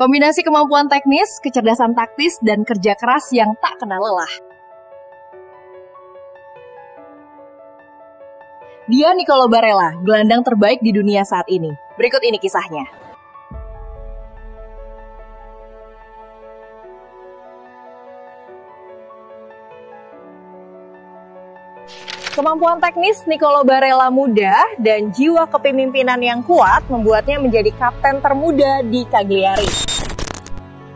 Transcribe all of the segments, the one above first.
Kombinasi kemampuan teknis, kecerdasan taktis, dan kerja keras yang tak kenal lelah. Dia Nicolo Barella, gelandang terbaik di dunia saat ini. Berikut ini kisahnya. Kemampuan teknis Nicolo Barella muda dan jiwa kepemimpinan yang kuat membuatnya menjadi kapten termuda di Cagliari.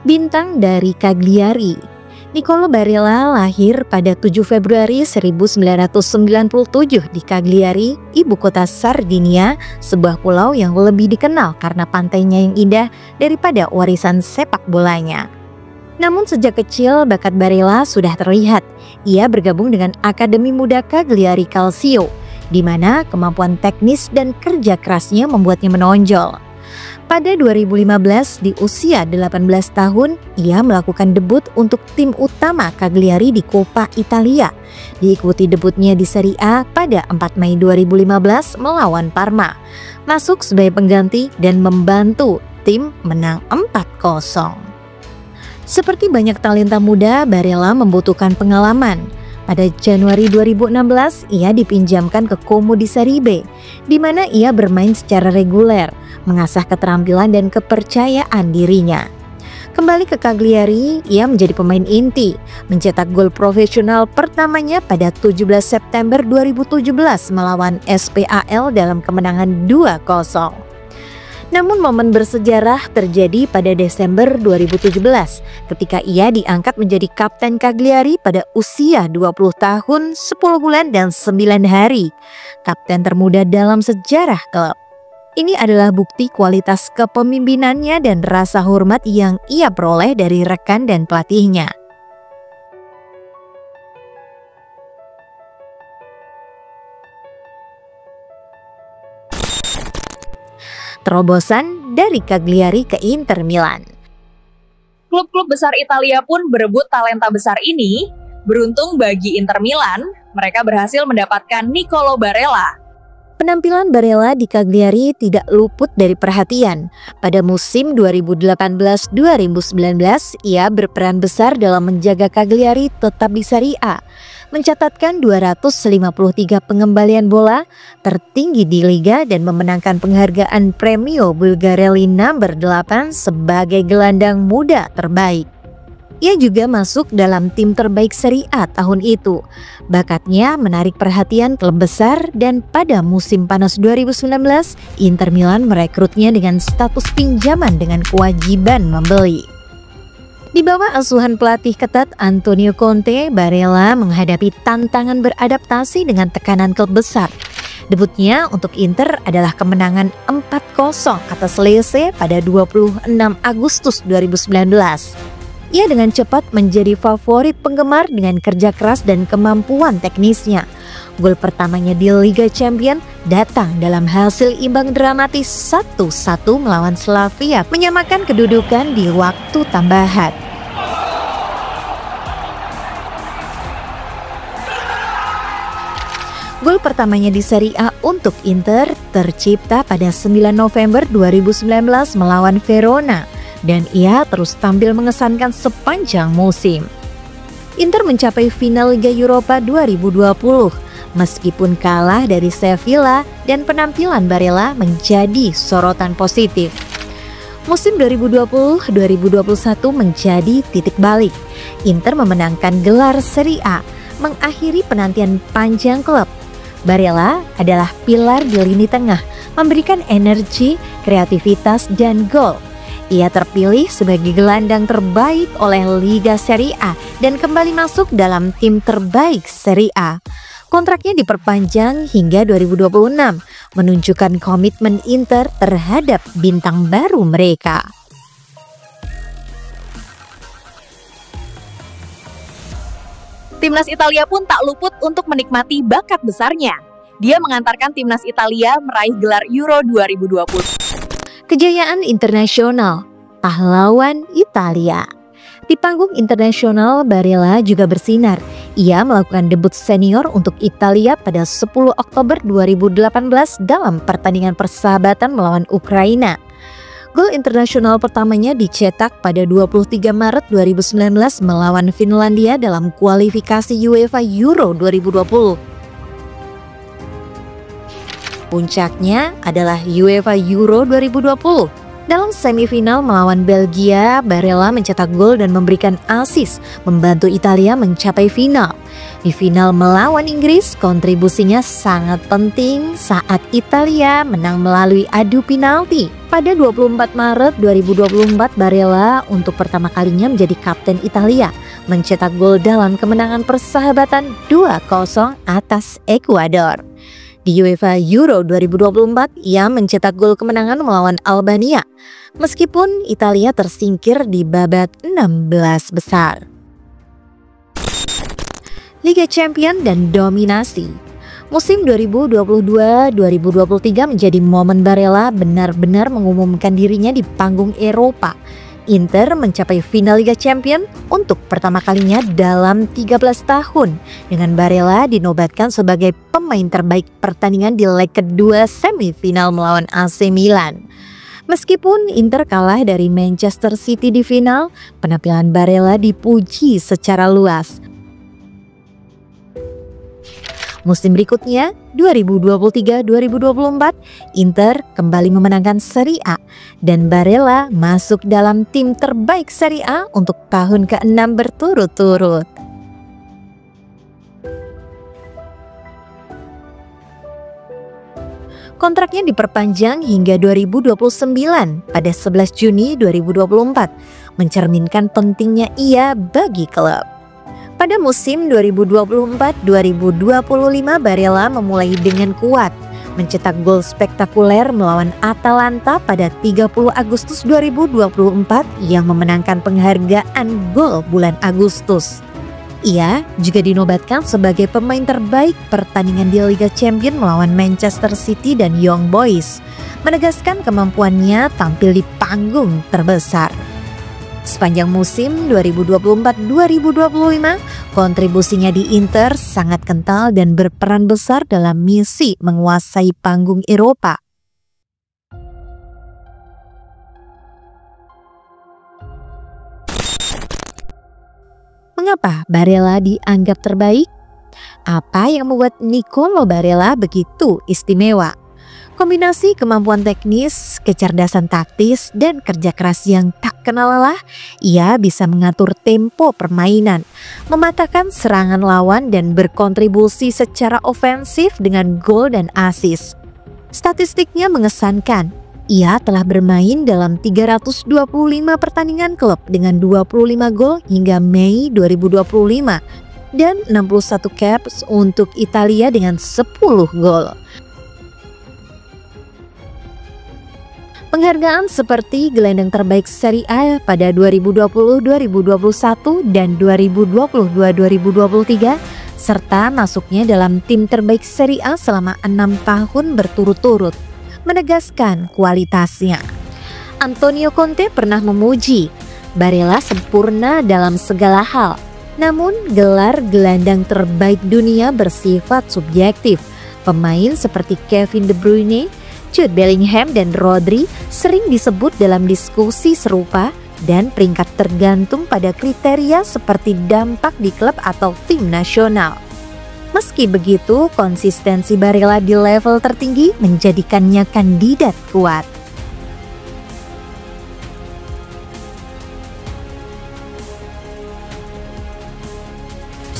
Bintang dari Cagliari, Nicolo Barella lahir pada 7 Februari 1997 di Cagliari, ibu kota Sardinia, sebuah pulau yang lebih dikenal karena pantainya yang indah daripada warisan sepak bolanya. Namun sejak kecil bakat Barella sudah terlihat. Ia bergabung dengan Akademi Muda Cagliari Calcio, di mana kemampuan teknis dan kerja kerasnya membuatnya menonjol. Pada 2015 di usia 18 tahun, ia melakukan debut untuk tim utama Cagliari di Coppa Italia. Diikuti debutnya di Serie A pada 4 Mei 2015 melawan Parma. Masuk sebagai pengganti dan membantu tim menang 4-0. Seperti banyak talenta muda, Barella membutuhkan pengalaman. Pada Januari 2016, ia dipinjamkan ke Como di Serie B, di mana ia bermain secara reguler, mengasah keterampilan dan kepercayaan dirinya. Kembali ke Cagliari, ia menjadi pemain inti, mencetak gol profesional pertamanya pada 17 September 2017 melawan SPAL dalam kemenangan 2-0. Namun momen bersejarah terjadi pada Desember 2017 ketika ia diangkat menjadi kapten Cagliari pada usia 20 tahun, 10 bulan dan 9 hari. Kapten termuda dalam sejarah klub. Ini adalah bukti kualitas kepemimpinannya dan rasa hormat yang ia peroleh dari rekan dan pelatihnya. Terobosan dari Cagliari ke Inter Milan. Klub-klub besar Italia pun berebut talenta besar ini. Beruntung bagi Inter Milan, mereka berhasil mendapatkan Nicolo Barella. Penampilan Barella di Cagliari tidak luput dari perhatian. Pada musim 2018-2019, ia berperan besar dalam menjaga Cagliari tetap di Serie A. Mencatatkan 253 pengembalian bola tertinggi di Liga dan memenangkan penghargaan Premio Bulgarelli Number 8 sebagai gelandang muda terbaik. Ia juga masuk dalam tim terbaik Serie A tahun itu. Bakatnya menarik perhatian klub besar dan pada musim panas 2019, Inter Milan merekrutnya dengan status pinjaman dengan kewajiban membeli. Di bawah asuhan pelatih ketat Antonio Conte, Barella menghadapi tantangan beradaptasi dengan tekanan klub besar. Debutnya untuk Inter adalah kemenangan 4-0 atas Lecce pada 26 Agustus 2019. Ia dengan cepat menjadi favorit penggemar dengan kerja keras dan kemampuan teknisnya. Gol pertamanya di Liga Champions datang dalam hasil imbang dramatis 1-1 melawan Slavia, menyamakan kedudukan di waktu tambahan. Gol pertamanya di Serie A untuk Inter tercipta pada 9 November 2019 melawan Verona dan ia terus tampil mengesankan sepanjang musim. Inter mencapai final Liga Eropa 2020 meskipun kalah dari Sevilla dan penampilan Barella menjadi sorotan positif. Musim 2020-2021 menjadi titik balik. Inter memenangkan gelar Serie A, mengakhiri penantian panjang klub. Barella adalah pilar di lini tengah, memberikan energi, kreativitas, dan gol. Ia terpilih sebagai gelandang terbaik oleh Liga Serie A dan kembali masuk dalam tim terbaik Serie A. Kontraknya diperpanjang hingga 2026, menunjukkan komitmen Inter terhadap bintang baru mereka. Timnas Italia pun tak luput untuk menikmati bakat besarnya. Dia mengantarkan timnas Italia meraih gelar Euro 2020. Kejayaan internasional, pahlawan Italia. Di panggung internasional, Barella juga bersinar. Ia melakukan debut senior untuk Italia pada 10 Oktober 2018 dalam pertandingan persahabatan melawan Ukraina. Gol internasional pertamanya dicetak pada 23 Maret 2019 melawan Finlandia dalam kualifikasi UEFA Euro 2020. Puncaknya adalah UEFA Euro 2020. Dalam semifinal melawan Belgia, Barella mencetak gol dan memberikan assist, membantu Italia mencapai final. Di final melawan Inggris, kontribusinya sangat penting saat Italia menang melalui adu penalti. Pada 24 Maret 2024, Barella untuk pertama kalinya menjadi kapten Italia, mencetak gol dalam kemenangan persahabatan 2-0 atas Ekuador. Di UEFA Euro 2024, ia mencetak gol kemenangan melawan Albania, meskipun Italia tersingkir di babak 16 besar. Liga Champions dan dominasi. Musim 2022-2023 menjadi momen Barella benar-benar mengumumkan dirinya di panggung Eropa. Inter mencapai final Liga Champions untuk pertama kalinya dalam 13 tahun, dengan Barella dinobatkan sebagai pemain terbaik pertandingan di leg kedua semifinal melawan AC Milan. Meskipun Inter kalah dari Manchester City di final, penampilan Barella dipuji secara luas. Musim berikutnya, 2023-2024, Inter kembali memenangkan Serie A dan Barella masuk dalam tim terbaik Serie A untuk tahun ke-6 berturut-turut. Kontraknya diperpanjang hingga 2029 pada 11 Juni 2024, mencerminkan pentingnya ia bagi klub. Pada musim 2024-2025, Barella memulai dengan kuat, mencetak gol spektakuler melawan Atalanta pada 30 Agustus 2024 yang memenangkan penghargaan gol bulan Agustus. Ia juga dinobatkan sebagai pemain terbaik pertandingan di Liga Champions melawan Manchester City dan Young Boys, menegaskan kemampuannya tampil di panggung terbesar. Sepanjang musim 2024-2025, kontribusinya di Inter sangat kental dan berperan besar dalam misi menguasai panggung Eropa. Mengapa Barella dianggap terbaik? Apa yang membuat Nicolo Barella begitu istimewa? Kombinasi kemampuan teknis, kecerdasan taktis, dan kerja keras yang tak kenal lelah, ia bisa mengatur tempo permainan, mematahkan serangan lawan dan berkontribusi secara ofensif dengan gol dan assist. Statistiknya mengesankan. Ia telah bermain dalam 325 pertandingan klub dengan 25 gol hingga Mei 2025 dan 61 caps untuk Italia dengan 10 gol. Penghargaan seperti gelandang terbaik Serie A pada 2020-2021 dan 2022-2023 serta masuknya dalam tim terbaik Serie A selama 6 tahun berturut-turut menegaskan kualitasnya. Antonio Conte pernah memuji Barella sempurna dalam segala hal. Namun gelar gelandang terbaik dunia bersifat subjektif. Pemain seperti Kevin De Bruyne, Jude Bellingham dan Rodri sering disebut dalam diskusi serupa dan peringkat tergantung pada kriteria seperti dampak di klub atau tim nasional. Meski begitu, konsistensi Barella di level tertinggi menjadikannya kandidat kuat.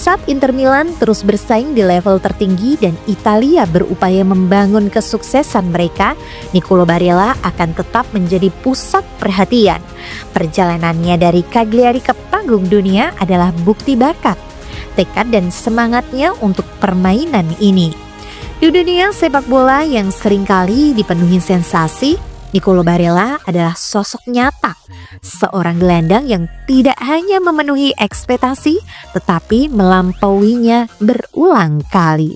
Saat Inter Milan terus bersaing di level tertinggi dan Italia berupaya membangun kesuksesan mereka, Nicolo Barella akan tetap menjadi pusat perhatian. Perjalanannya dari Cagliari ke panggung dunia adalah bukti bakat, tekad dan semangatnya untuk permainan ini. Di dunia sepak bola yang seringkali dipenuhi sensasi, Nicolo Barella adalah sosok nyata, seorang gelandang yang tidak hanya memenuhi ekspektasi, tetapi melampauinya berulang kali.